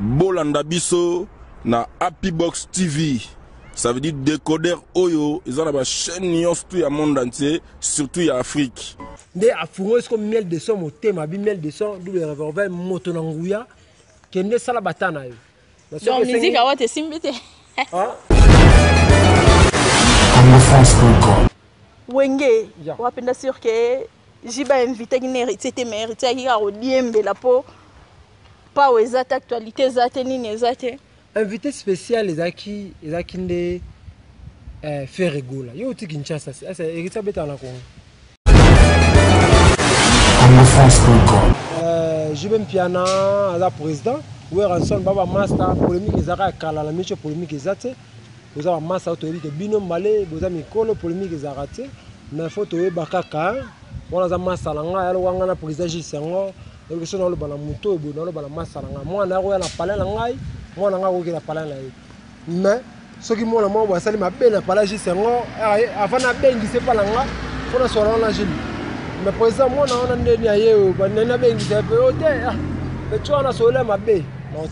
bolanda biso na Happy Box TV. Ça veut dire décodeur Oyo. Ils ont la chaîne tout le monde entier, surtout en Afrique. Des affoureux comme miel de son, mon thème, miel de son, double revolver, motonangouya, qui est né ça la bataille. Donc, musique à what est simbité. Wenge, wapenda sûr que jiba invité c'était mérité qui a odiembe la peau pas aux actualités zateni nezate. Invité spécial les aki ndé fait rigola. Yo ti Kinshasa, c'est hérita beta na Congo. Jibe Mpiana ala président, ou ranson baba master polémique ezaka kala la miche polémique ezate. Vous avez un master autorisé de bino malé, vous avez mikolo polémique ezarate. Mais faut toye bakaka, on a un master langa, alors on a président Gisengo, et que son le bana muto, et le bana master langa. Moi on a eu la palais langa, moi on a eu la palais langa. Mais ceux qui m'ont la main, ça m'a bien la palais Gisengo, avant la bien qui c'est pas langa, faut la soirée en agile. Mais président moi on a un dernier ailleurs, on a bien qui c'est peu hôtel, mais tu as la soirée ma baie. Donc,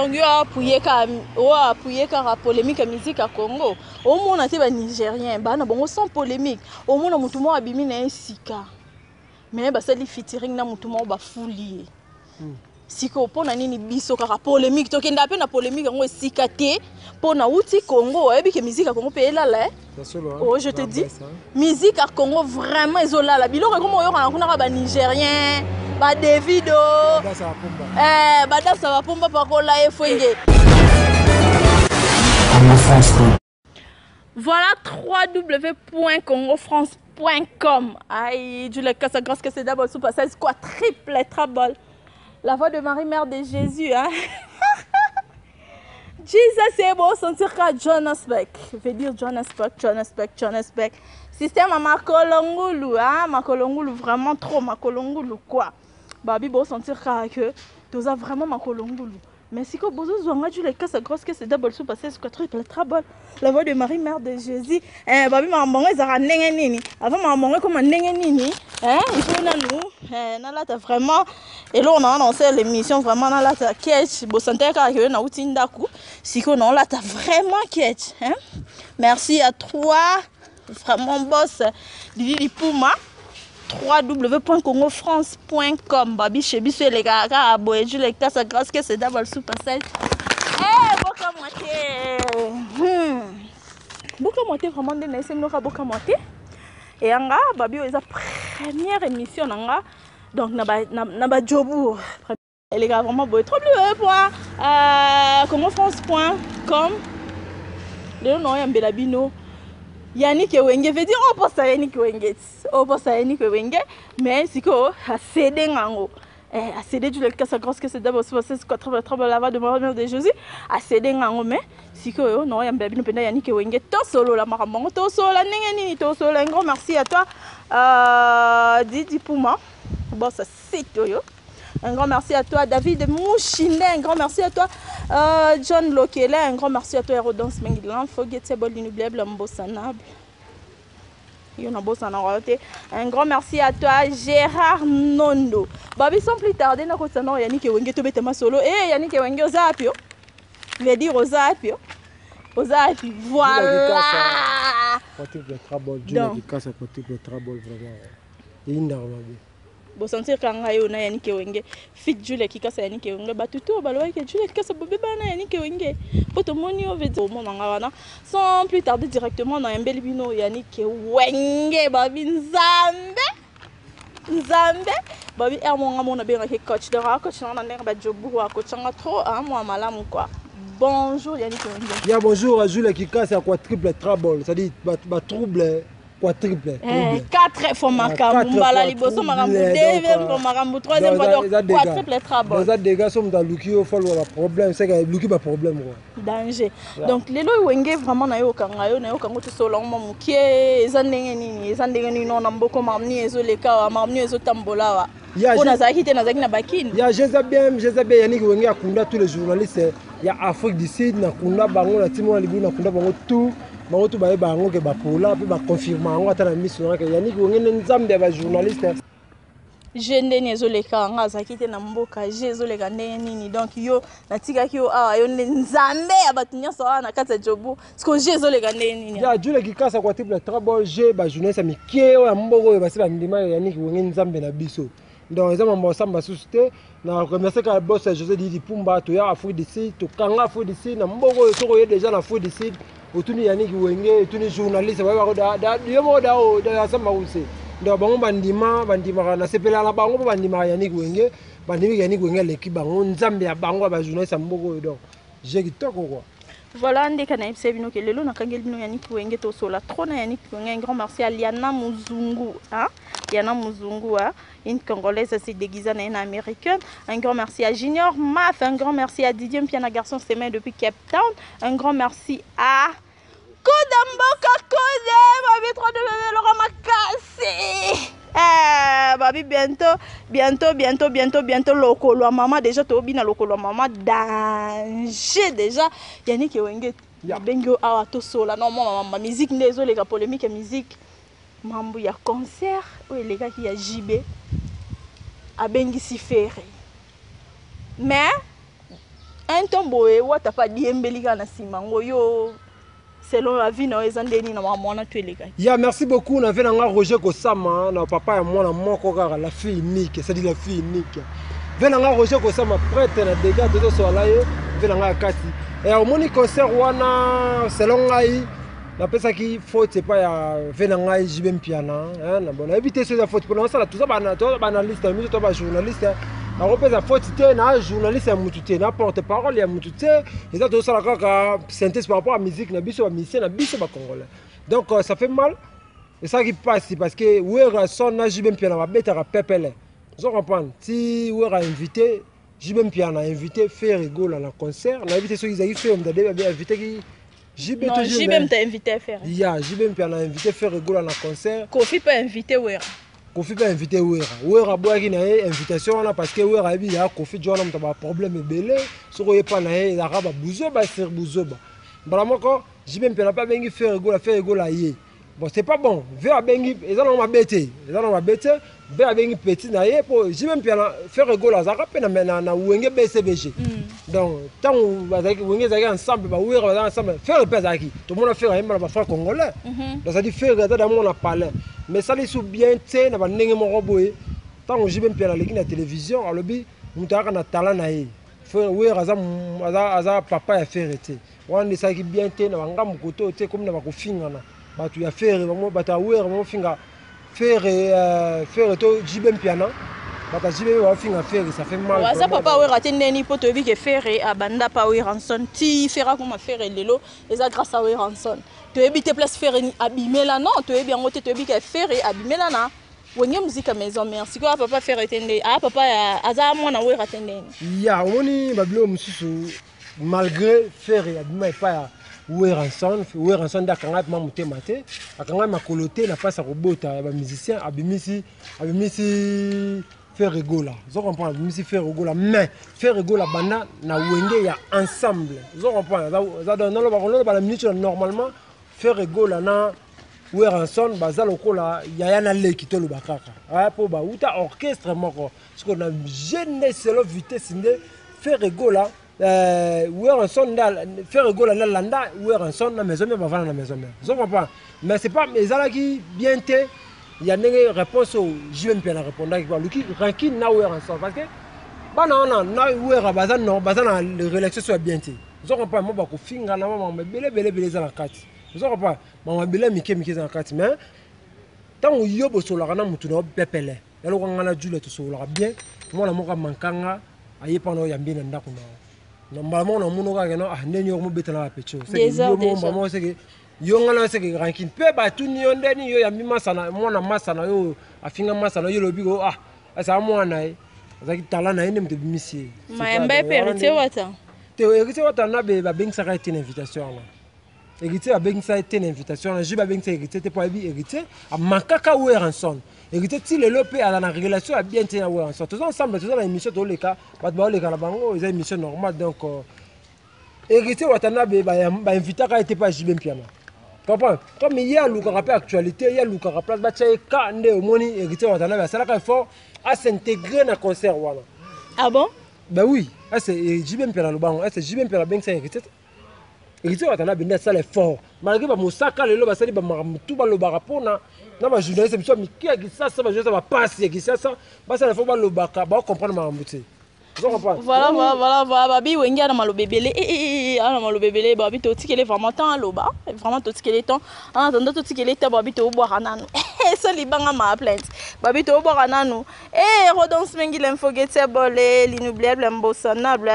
il y a appuyé la polémique à musique à Congo. Au moins, on a des Nigériens, on sans polémique. Au moins, on a un sika. Mais c'est le featuring, on a fouillé. Si on a une polémique, on a une polémique, on a sika. Pour na outil Congo, et musique à Congo paye là. Oh, je te dis, musique à Congo vraiment isolée là. Bilo comme on a un Nigérien, ba Davido, bada ça va pomba par là et fouiller. Voilà www.congofrance.com. Aïe, du le casse grâce que c'est d'abord sous passage quoi triple trouble. La voix de Marie Mère de Jésus, hein. Jesus c'est beau sentir que Jonas Beck veut dire Jonas Beck. Système à Makolongulu, hein, Makolongulu vraiment trop Makolongulu quoi. Babi beau sentir que tu as vraiment Makolongulu. Mais si que vous avez dit les cas grosse que c'est d'abord sous passer ce que triple trouble. La voix de Marie Mère de Jésus. Babi m'a mangé ça nini. Avant m'a mangé comme nini. Hein, il faut nous. Là t'as vraiment. Et là on a annoncé l'émission vraiment là t'as catch. Beau sentir que na outinda coup. Si que non là t'as vraiment catch. Hein. Merci à toi. Vraiment boss. Didi Pouma. www.congofrance.com. Babi chebi sur les gars à boyeju les cas grâce que c'est d'abord sous passage. Boka moitié. Boka moitié vraiment de naissance nous boka moitié. Et anga babi est la première émission anga donc na ba jobu. Les gars vraiment boy trop bleu pour congofrance.com. Le nom est Mbelabino. Yannick Wenge veut dire on pense à Yannick Wenge. On pense à Yannick Wenge, mais c'est quoi à céder ngango. À céder du le cas ça grosse que c'est d'abord c'est quoi trouble la voix de Marie de Jésus. À céder ngango mais c'est quoi non yamba bino penda Yannick Wenge to solo la marambo to solo la nini to solo un grand merci à toi Didi Pouma. Bon ça c'est yo. Un grand merci à toi David Mouchine, un grand merci à toi John Lokele, un grand merci à toi Hérodance Mengilan, Forgettable Inoubliable Mbossanable. Un grand merci à toi Gérard Nondo. Babi sans plus tarder, nous allons Yannick Wenge to betema solo. Yannick Wenge Ozapio. Je vais dire Ozapio. Ozapio. Voilà. Triple trouble, Dieu qui casse triple trouble vraiment. Énormément. Bo sentir kanga yo na Yannick Wenge fit Jules qui kasa Yannick Wenge batuto balwa ke Jules kasa bobé bana Yannick Wenge poto moni o vezo mo nanga wana sans plus tarder directement na Mbeli bino Yannick Wenge babi Nzambe babi ermonga mo na benga ke coach de ra coach na ndenge ba jobu wa coach nga trop moi malamu quoi. Bonjour Yannick Wenge. Ya bonjour Jules qui kasa quoi triple trouble, ça dit ba trouble quadruple. 4 fois Makambu, Mbala Liboso, Makambu, 2e fois Makambu, 3e fois donc quadruple trouble. Les dégâts sont dans Luki, il faut le problème, c'est que Luki pas problème. Danger. Donc les lois Wenge vraiment na yo kangayo na yo kango to solo mamu qui ezandenge nini non namboko mamni ezoleka mamni ezotambola wa. On a zaki te na zaki na bakini. Ya Jezabel Yannick Wenge akunda tous les journalistes ya Afrique du Sud na kunda bango na timo libu na kunda bango tout. Bango baye bango ke bapola pe ba confirmer ngo ata na mission que Yannick Wenge nzambe ba journaliste je ndeni ezoleka nga azalaki te na mboka je ezoleka ndenge nini donc yo natikaki yo awa yo nde nzambe ya bato nyonso awa na kati ya jobu siko je ezoleka ndenge nini ya jule kikasa kwa triple très bon je bajournaliste ya mike oyo ya mboka oyo basi bandima yaniki wenge nzambe na biso donc eza mambo osamba susu te na remercie ka boss José Didi Pumba to ya Afrique du Sud to kanga Afrique du Sud na mboka oyo soko ye déjà na Afrique du Sud otuni yaniki wenge otuni journaliste ba da yo mo da samba use donc bango bandima na sepela na bango bandima yaniki wenge bandimi yaniki wenge l'équipe bango nzambe ya bango ba journaliste ya mboka oyo donc j'ai kitoko quoi. Voilà, on dit qu'on a essayé de nous que le long, on a gagné le Yannick Wenge to sola trop na Yannick Wenge un grand merci à Liana Muzungu, hein, Liana Muzungu, hein, une Congolaise assez déguisée en une américaine. Un grand merci à Junior Maf, un grand merci à Didier Mpiana garçon c'est main depuis Cape Town. Un grand merci à Kodamboka Kode, ma trop de bébé Laurent Makassi. Babi bientôt lokolo maman déjà to bina lokolo maman danger déjà Yannick Wenge bengo awa to sola non maman musique ndezo les polémique musique mambo ya concert ou les gars qui ya JB a bengi si ferré mais un tombo e wata pa diembelika na simango yo selon la vie, nous avons des yeah, merci beaucoup. On a vu Roger Kosama, notre papa et moi, la fille unique, c'est-à-dire la fille unique. Venanga Roger Kosama, prêtre, na dégâts de ce soir-là, venanga Kati. Et au moni concert, wana, selon Aïe, la personne qui faut, c'est pas venanga JB Piana. On a évité ce faute. Pour l'instant, tout ça, banaliste, journaliste. La repère la faute, c'est un journaliste à Moutouté, un porte-parole à Moutouté. Et ça, tout ça, la synthèse par rapport à la musique, la biso, la musicien, la biso, la congolais. Donc, ça fait mal. Et ça qui passe, c'est parce que Ouera son a JB Piana, va bête à Pepele. Vous comprenez? Si Ouera a invité, JB Piana a invité, faire rigoler dans le concert, on a invité ceux qui ont fait, on a invité qui. JB t'a invité à faire. Yeah, JB Piana a invité, faire rigoler dans le concert. Kofi peut inviter Ouera. Kofi peut inviter Ouera. Ouera boit qui n'a invitation là parce que Ouera a dit Kofi John a un problème belé. Sur le pas n'a il a rabat bouzoba sur bouzoba. Vraiment quand JB Piana pas bengi faire rigoler yé. Bon c'est pas bon. Vers bengi ils ont ma bête. Ils ont ma bête. Vers bengi petit na yé pour JB Piana faire rigoler ça rappelle na Wenge BCBG. Donc tant Wenge zaki ensemble ba Ouera ensemble faire le pèse aki. Tout le monde a fait un ba frère congolais. Donc ça dit faire dans mon parler. Mais ça les sous bien té na ba ndenge moko boye tant on JB Piana leki na télévision alobi mutaka na talent na ye faut we aza papa ya faire té wande ça qui bien té na banga mukoto té comme na ba kofinga na batu ya faire bango bata we bango finga faire to JB Piana bata JB wa finga faire ça fait mal ça papa we raté ndeni poto bi ke faire abanda pa we ranson ti fera comme faire lelo et ça grâce à we ranson tu es place faire abîmer là non tu es bien tu es bien faire abîmer là na wenge musique à maison merci quoi papa faire attendre ah papa aza mona we ratende ya woni bablo mususu malgré faire abîmer pas we ranson da kanga ma mutema te akanga makolote na passe robota ba musicien abimisi faire rigola vous comprenez abimisi faire rigola mais faire rigola banda na wenge ya ensemble vous comprenez ça dans le ba la minute normalement faire rigola na Weranson bazal okola yaya na leki to lubakaka ah po ba uta orchestre moko parce qu'on a jeune selo vitesse ndé faire rigola Weranson faire rigola na landa Weranson na maison mais bavana na maison vous comprenez mais c'est pas ezala qui bien té il y a une réponse au JB Piana répondre qui luki rankin na Weranson parce que bana na Wera bazana le relaxation soit bien té vous comprenez moi ba ko finga na mama belé za la kati vous comprenez maman bela mike za kati mais tant yobo sola na mutu na pepele yalo ko ngana jule to sola bien moi na moka mankanga aye pano ya mbina ndako na normalement na muno ka no ah ndeni yo mo betana la pecho c'est yo mo mama c'est que yo ngana c'est que rankin pe ba tu ni ndeni yo ya mima sana mo na masana yo afinga masana yo lobi go ah asa mo na zaki tala na ene mte bimisi mayamba perite wata te erite wata na be ba bengisa ka une invitation là hérité a bien ça été une invitation je ba bien ça hérité te pour bi hérité a makaka Weranson hérité ti le lopé à la relation a bien été à Weranson tous ensemble tous dans émission to le cas ba le cas la bango ils émission normale donc hérité watana be ba invité ka été pas JB Piana Comprends? Comme il y a le rappel actualité, il y a le rappel Batchaïka, au moni, héritier Watanabe, c'est là qu'il faut s'intégrer dans le concert. Ah bon? Ben oui, c'est Jibem Peralobang, c'est Jibem Peralobang, c'est héritier. Héritier Watanabe, c'est l'effort. Malgré que Moussaka, le loba, c'est tout le barapona. Non, mais journaliste, je me suis dit, ça va passer, ça va le faire, le baka, va comprendre ma mouté. Voilà, babi wenga na malobebele na malobebele babi to tikele vraiment temps loba vraiment to tikele temps en attendant to tikele temps babi to boire nanu ça libanga ma plainte babi to boire nanu redonce mengi l'inforgettable l'inoubliable imbossonnable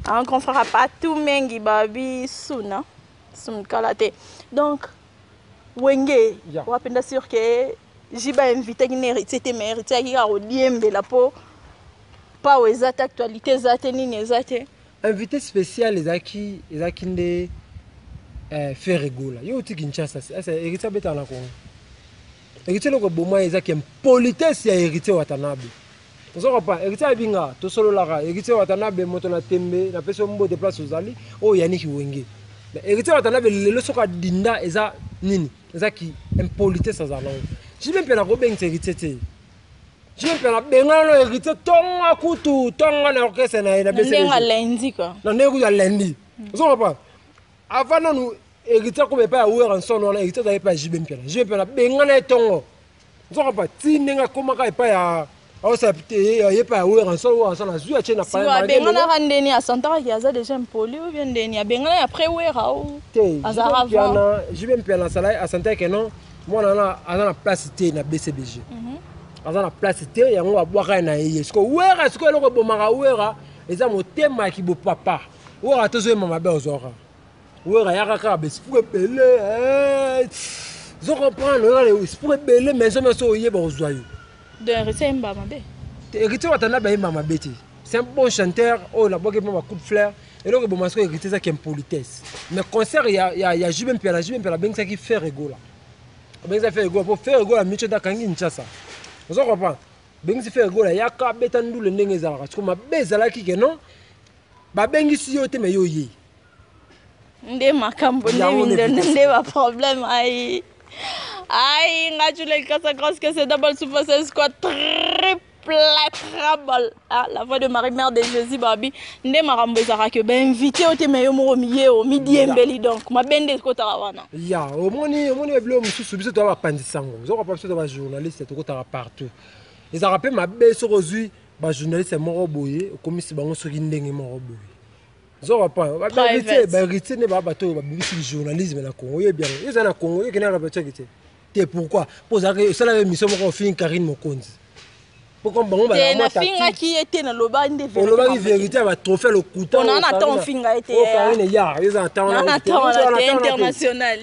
un confrère pas tout mengi babi suna sum kalate donc wenge wapenda sûr que jiba invité qui n'héritier te mérité qui a oliembe la peau pas aux actualités invité spécial les acquis de faire rigoler yo ti Kinshasa c'est héritier beta na Congo héritier loko boma les acquis politesse ya héritier Watanabe vous savez pas héritier binga to solo lara héritier Watanabe moto na tembe na peso mbo de place ozali o Yannick Wenge héritier Watanabe le soka dinda eza nini eza ki impolitesse za langue je même pas na robeng héritier je peux la benga hérité tonga kutu tonga na orchestre na bese na lundi quoi na negu ya lundi vous comprenez avant nous hérité ko pas ouvrir en son on hérité da pas jibe la benga na tongo vous comprenez tinenga koma ka pas ya au sapité ya pas ouvrir en son na zu ache na pas benga na randeni a santara qui a déjà impoli ou bien deni ya benga après ouvrir ou azara jibe la sala a santara que non moi na place té na BCBG dans la place te yango abwaka na yeye siko wera siko eloko bomaka wera eza motema ki bo papa wera tozo mama be ozora wera yaka ka be sipure belé zo comprendre le sipure belé mais ça me so yeba ozwayo de héritier mama be héritier Watanabe mama beti c'est un bon chanteur oh la boke mama coup de fleur eloko bomasiko héritier ça qui impolitesse mais concert ya Jibem Pela ben ça qui fait rigola ben ça fait rigola pour faire rigola micho da kangi Kinshasa. Vous comprenez? Bengi fait rigola yaka betandu le ndenge ezalaka parce que mabezala ki non ba bengi si yo te me yo ye nde makambo nde ba problème ai ngatule kasa grosse que c'est double super squad triple trouble la voix de Marie-Mère de Jésus babi nde makambo ezalaka que ba invité o te me yo mo miye o midi embeli donc mabende ko tarawana ya omoni eblo mususu biso to ba pandisango zo ko pa biso to ba journaliste to ko tara partout ils a rappelé ma beso rozui ba journaliste moko boye komisi bango soki ndenge moko boye zo ko pa ba héritier ne ba bato ba bisi journalisme na Congo ye bien ils na Congo ye kena rapetcha kite te pourquoi pour ça que cela émission moko fin Karine Mokonzi pourquoi bango ba na finga qui était na loba inde vérité loba vérité va trophée le couteau on en attend finga était oh Karine ya ils attendent international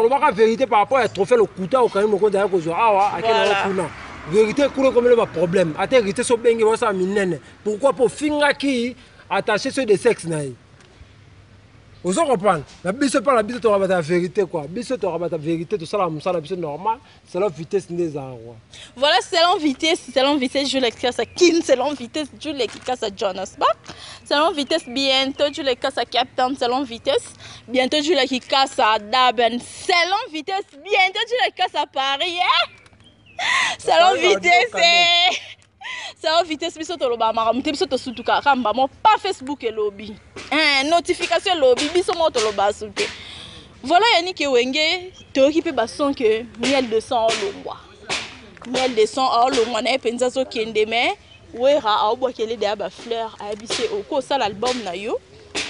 on va vérité par rapport à trophée le couteau au Karine Mokonzi ya kozwa awa akena kuna vérité coule comme le problème ate vérité so bengi wa sa minene pourquoi pour finga qui attaché sur des sexes na vous comprenez la biso pas la biso to rabata vérité quoi biso to rabata vérité to sala musala biso normal c'est la vitesse des arrois voilà selon vitesse Jules Kassa Kin selon vitesse Jules Kassa Jonas Bach selon vitesse bientôt Jules Kassa Captain selon vitesse bientôt Jules Kassa Daben selon vitesse bientôt Jules Kassa Paris selon vitesse ça vitesse biso to loba mara muté biso to sutuka kamba mo pas Facebook et lobby notification lobby biso mo to loba suté voilà Yannick Wenge to occupé ba son que miel de sang longwa na penza so kende mais wera a obokele de ba fleur a bise oko sala album na yo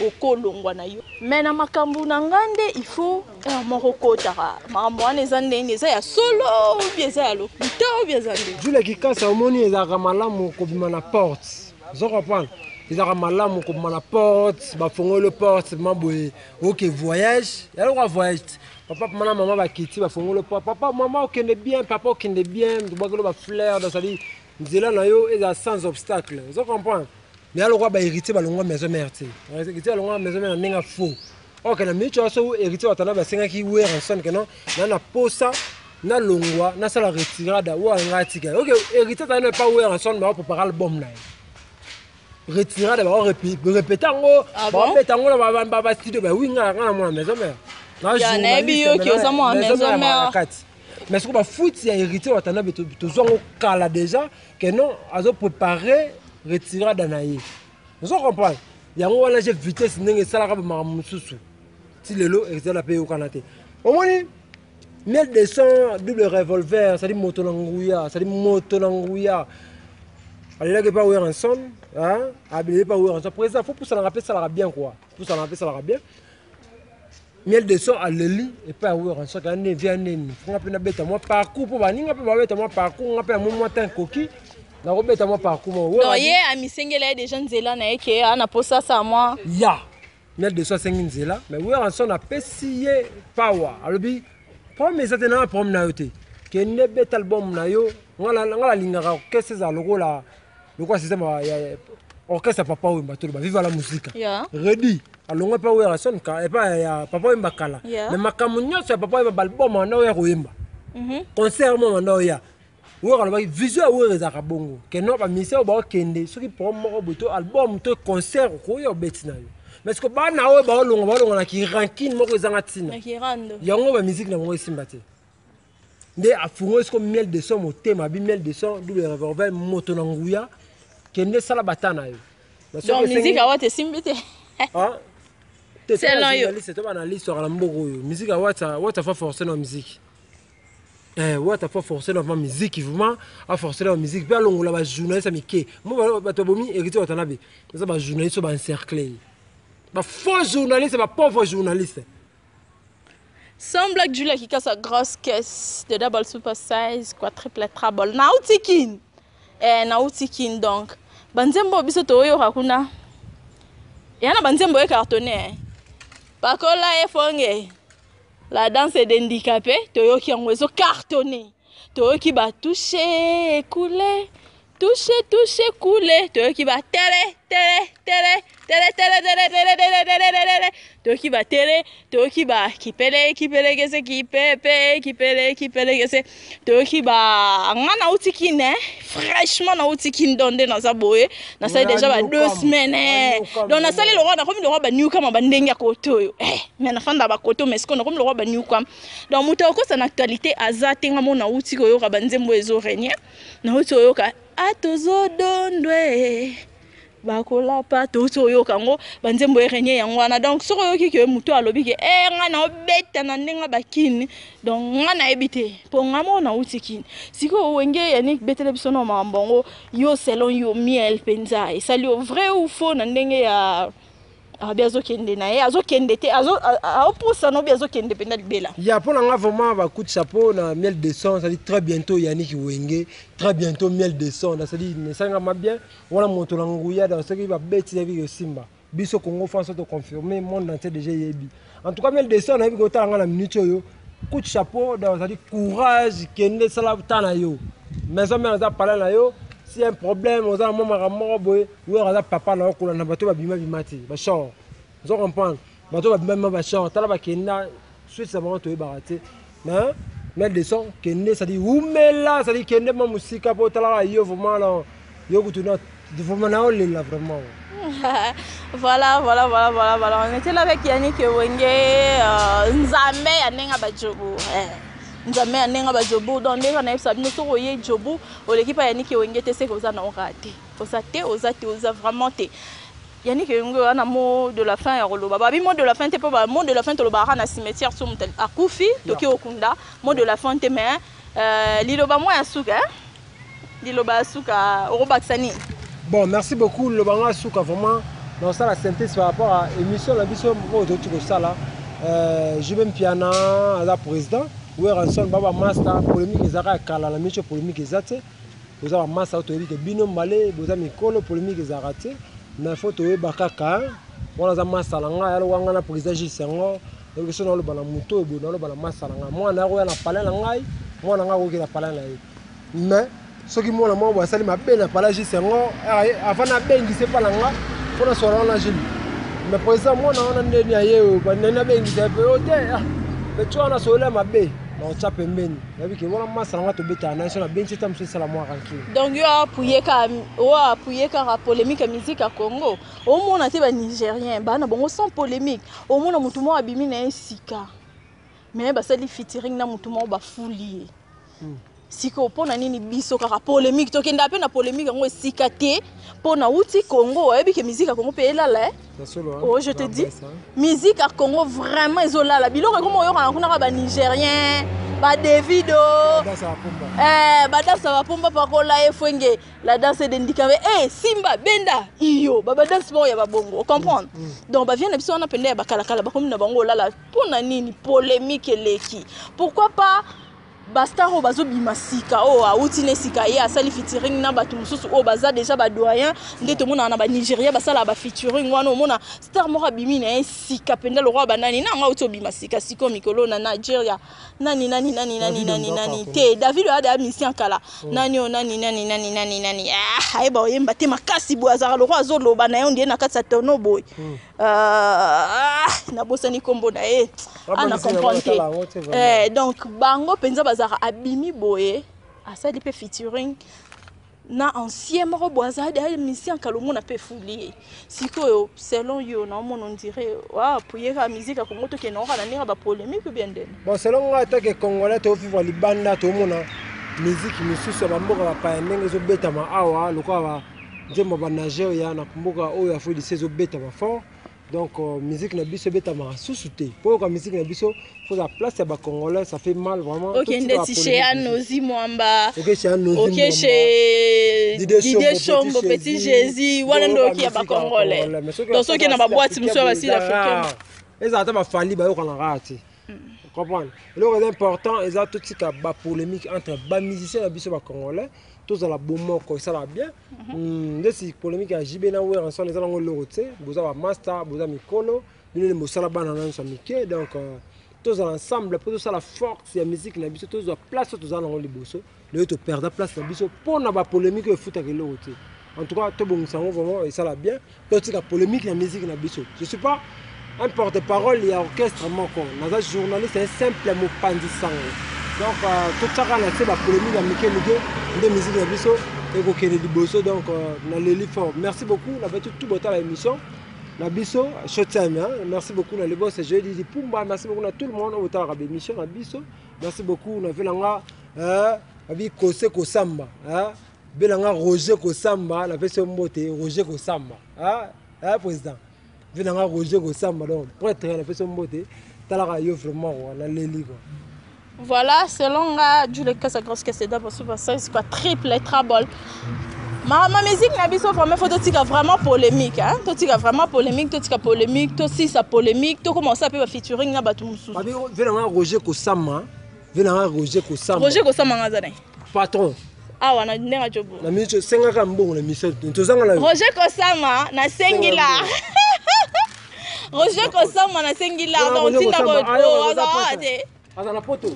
oko longwa na yo mais na makambu na ngande il faut moko tara makambo ane zande eza ya solo ou bien ya lokito ou bien zande Jules Kassa omoni ezaka malamu ko bima na porte zo comprendre ezaka malamu ko bima na porte ba fongolo porte maboye OK voyage ya lo voyage papa maman ba kiti ba fongolo porte papa maman okende bien papa okende bien ndobakelo ba fleur dans sa vie nzela na yo eza sans obstacle zo comprendre mais alors ba héritier ba longwa maison mère tu héritier ba longwa maison mère ninga faux OK na micho so héritier watana ba senga ki wer ensemble que non na posa na longwa na sala retirada wa ngati ka OK héritier ta ne pas wer ensemble ba préparer album na retirada ba répéter ngo ba pétango ba studio ba winga na maison mère mais ce que ba foot ya hérité watana beto zongo kala déjà que non azo préparer retirer danaye vous comprenez yango wana j'ai vitesse ndenge sala ka ba mususu ti lelo ezala pe au Canada omoni 1200 double revolver ça dit moto nanguya ça dit moto nanguya allez que pas Ranson hein habillé pas Ranson président faut pour ça rappeler ça la bien quoi pour ça rappeler ça la bien 1200 à l'eli et pas Ranson quand on vient on appelle na beta moi parcours pour baninga pe ba beta moi parcours on appelle moi tan coquille na robeta moi parcours moi non ye ami sengela des gens zela na eke ana posa ça moi ya 1200 nzela mais Ranson a pesié power alobi premier ça tena prom na yote ke ne bet album na yo ngala lingaka qu'est-ce ça logo la logo système ya orchestre papa wemba to ba viva la musique ready alongo pa Ranson ka e pa ya papa wemba kala mais makamu nyonso papa wemba album na ya koyemba concert mo na ya wora ba vision wora za kabongo ke no ba mission ba kende soki prom mo boto album to concert ko yo betina yo mais ce que ba na o ba longo na ki ranking mo ko zanga tina yango ba musique na mo simba te nde afungo ce que 1200 mo tema bi 1200 double revolver moto na nguya kende sala batana yo donc musique a wate simbite ah c'est là yo c'est toi analyse sur la mboko yo musique a wata fa forcer na musique wata fa forcer na musique vraiment a forcer la musique ba longo la ba journaliste amike mo ba to bomi hérité watana be ça ba journaliste ba encercler ba faux journaliste ba pauvre journaliste sans blague Julia qui casse sa grosse caisse de double super size quadruple treble na utikin donc banzembo biso to yo hakuna yana banzembo e cartonné pakola e fonge la danse des handicapés to yo ki ngwezo cartonné to yo ki ba toucher couler toucher couler to yo ki ba télé to ki ba télé to ki ba kipele gese kipele gese to ki ba ngana utikine fraîchement na utikine donde na zaboye na ça déjà ba 2 semaines donc na sali le roi na comme le roi ba new kama ba ndenge ya koto yo mais na fanda ba koto mais qu'on comme le roi ba new kam donc muto ko sa actualité azate ngamo na utiko yo ka banzembo ezo régner na uto yo ka atozo dondwe bakola pa to yo kango banzembo erenye yango wana donc soko yo ki muto alobi ke ngana obeta na ndenga bakini donc ngana ebite po ngamo na utikini siko wenge yani betele biso no mambongo yo selon yo miel penza et ça lui vrai ou faux na ndenge ya abiazo kende na ye azo kende te azo oposa no biazo kende penda libela ya pour nga vraiment ba coup de chapeau na 1200 ça dit très bientôt Yannick Wenge très bientôt 1200 ça dit ne sanga ma bien wala moto la nguya dans ce qui va beti avec Simba biso Congo France to confirmer monde entier déjà yebi en tout cas 1200 na bi ko tanga na minute yo coup de chapeau dans ça dit courage kende sala tana yo mais ça mais ça parler na yo si un problème aux amants maramo boy ou à papa na ko na bato ba bima bimati ba chant vous comprenez bato ba bima ba chant tala ba kenda suite ça va to e baraté mais des sons kende ça dit oumela ça dit kende ma musique po tala yo vraiment là yo kutuna vraiment na ole là vraiment voilà on était là avec Yannick Wenge nzambe ya nenga ba jobo nzambe anenga ba jobu donc ndeka na yebisa bino soko ye jobu l'équipe Yannick Wenge te se ko za na orate oza vraiment te Yannick Wenge ana mot de la fin ya roloba ba bi mot de la fin te po ba mot de la fin to lo ba na cimetière so mutel akufi toki okunda mot de la fin te mais liloba mo ya suka liloba suka orobaksani bon merci beaucoup liloba mo suka vraiment dans ça la synthèse par rapport à émission la biso mo to ko ça là je vais me piana à la président Ranson baba master polémique ezaka kala la micho polémique ezate boza master to yebike bino male boza mikolo polémique ezarate na photo e bakaka wana za master la nga yalo wanga na président Gisengo donc so na lo bana muto e bono lo bana master la nga mwana ko ya na pala la ngai mwana nga ko ki na pala la ye mais soki mwana mo ba sali mabe na pala Gisengo avant na bengi se pala nga fona so na jili mais président mwana wana ndeni ya ye ba nena bengi se pe o te mais tu wana so le mabe on tape pembeni yabi ke wala masa nga to beta na so na benchi tam so sala mo ranki donc yo appuyer ka polémique musique à Congo au monde te ba nigérien ba na bongo sans polémique au monde mutu mo abimi na esika mais basali featuring na mutu mo ba fuli siko pona nini biso kaka polémique tokenda pe na polémique ngo esika te pona uti Congo oyebi ke musique ya Congo pe elala oh je te dis musique à Congo vraiment ezolala biloko comme oyo kana kuna ba Nigérien ba Davido ba danse ba pomba pakola efwenge la danse de ndikabe Simba Benda iyo ba danse mo ya ba bongo comprendre donc ba vient na biso on appelle ba kala kala ba comme na bango lala pona nini polémique eleki pourquoi pas Bastaro bazo bimasika auti nesika ye asali featuring na batu mususu baza déjà ba doyen ndeto mona na ba Nigeria basala ba featuring wana mona star mora bimi na sika penda le roi banani na nga auto bimasika siko mikolo na Nigeria nani te David ada mission kala nani ba oyemba te makasi bo azara le roi azoloba na yo ndie na katsa tono boy na bosani kombo na ana comprendre donc bango penza bazara abimi boye asali pe featuring na ancien moro boaza de mission kalomo na pe fuli siko selon yo na on dirait pour yera musique ko moto ke na na nira ba polémique bien den bon selon moi tant que congolais to vivre libanda to mona musique misusu ba mboka ba pa ndenge zo beta ma awa lokwa ba nzembo ba Nigeria na kumbuka oyo afudi sezo beta ba fort donc musique na biso beta ma sous-souté pour que musique na biso faut la place ya ba congolais ça fait mal vraiment OK ndeti chez Anozi Mwamba OK chez Anozi Mwamba OK chez Didier Chombo Petit Jésus wana ndo ki ya ba congolais donc ceux qui na ba boîte muso ba sud africain ezata ba fali ba yo kana rati comprendre le important ezata tout tika ba polémique entre ba musiciens na biso ba congolais tous à la bomoko ça va bien ndesi polémique ya JB na we ensemble les alongo loroté boza ba master boza mikolo bino mo sala bana na so mike donc tous ensemble pour ça la force ya musique na biso tous place tous alongo liboso le to perdre place na biso pour na ba polémique e futa ke loroté en tout cas to bon ça vraiment et ça va bien tout tika polémique na musique na biso je suis pas un porte-parole il y a orchestre moko na journaliste un simple mot pandisang. Donc tout ça quand c'est la polémique la de musique na biso et ko kene liboso donc na leli fort merci beaucoup na battu tout botta la émission na biso short time merci beaucoup na le boss je dis Pumba merci beaucoup à tout le monde au tard la émission na biso merci beaucoup na velanga abi kose ko samba belanga Roger ko samba la version mbote Roger ko samba président velanga Roger ko samba donc prêtre la version mbote talaka yo vraiment na leli quoi. Voilà, selon Jules Kassa grosse que c'est d'abord ça c'est quoi triple et trabol. Ma musique na biso vraiment faut tika vraiment polémique to tika vraiment polémique to tika polémique to si ça polémique to comment ça peut featuring na batu mususu. Abi venanga Roger Kosama, venanga Roger Kosama. Roger Kosama ngazana. Patron. Wana ndenga jobo. Na minute senga ka mbongo na mission. Tozanga la. Roger Kosama na sengila. Roger Kosama na sengila donc tinda ko azawate. Azana poto.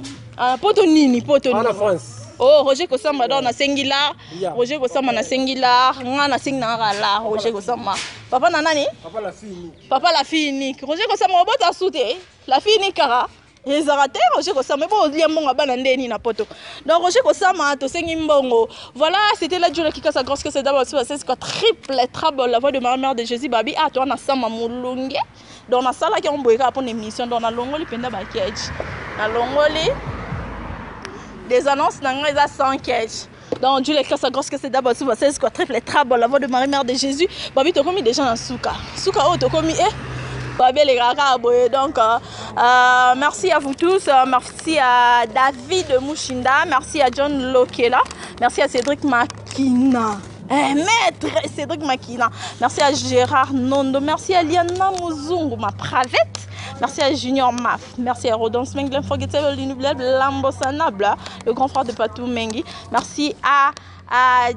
Poto nini poto nini. En France. Oh Roger Kosama dans na sengila. Roger Kosama na sengila, nga na sing na la Roger Kosama. Papa na nani? Papa la fille unique. Papa la fille unique. Roger Kosama obota soute. La fille unique kara. Les arrêtés Roger Kosama bon liam bonga bana ndeni na poto. Donc Roger Kosama to sengi mbongo. Voilà, c'était la Jules Kassa grosse que c'est d'abord c'est quoi triple trouble la voix de ma mère de Jésus babi toi na sama mulunge. Donc na sala ki on boyeka pour une émission dans na longoli penda ba cage. Na longoli des annonces dans les 100 cages. Donc Dieu les Kassa grosse que c'est d'abord c'est quoi triple trouble la voix de Marie Mère de Jésus. Babi to commis des gens en souka. Souka oh to commis Babi les gars donc merci à vous tous, merci à David Mouchinda, merci à John Lokela, merci à Cédric Makina. Maître Cédric Makina, merci à Gérard Nondo, merci à Liana Muzungu, ma pravette, merci à Junior Maf, merci à Rodon Smeng, l'inforgettable, l'inoubliable, l'ambossanable, le grand frère de Patou Mengi, merci à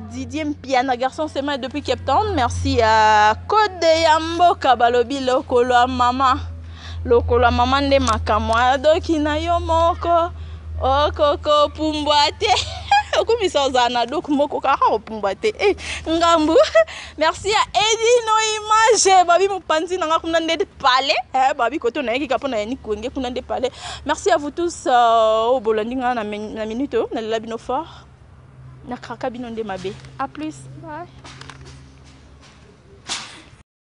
Didier Mpiana, garçon c'est moi depuis Cape Town, merci à Code Yambo Kabalobi, Lokolo Mama, Lokolo Mama de Makamwa, Dokina Yomoko, Okoko Pumbwate. Merci à Eddie No Image babi mupanzi nanga kunande de palais babi koto na yeki kapona ni kwenge kunande palais. Merci à vous tous au bolandi na minute na labino fort na kraka binonde mabe. À plus. Bye.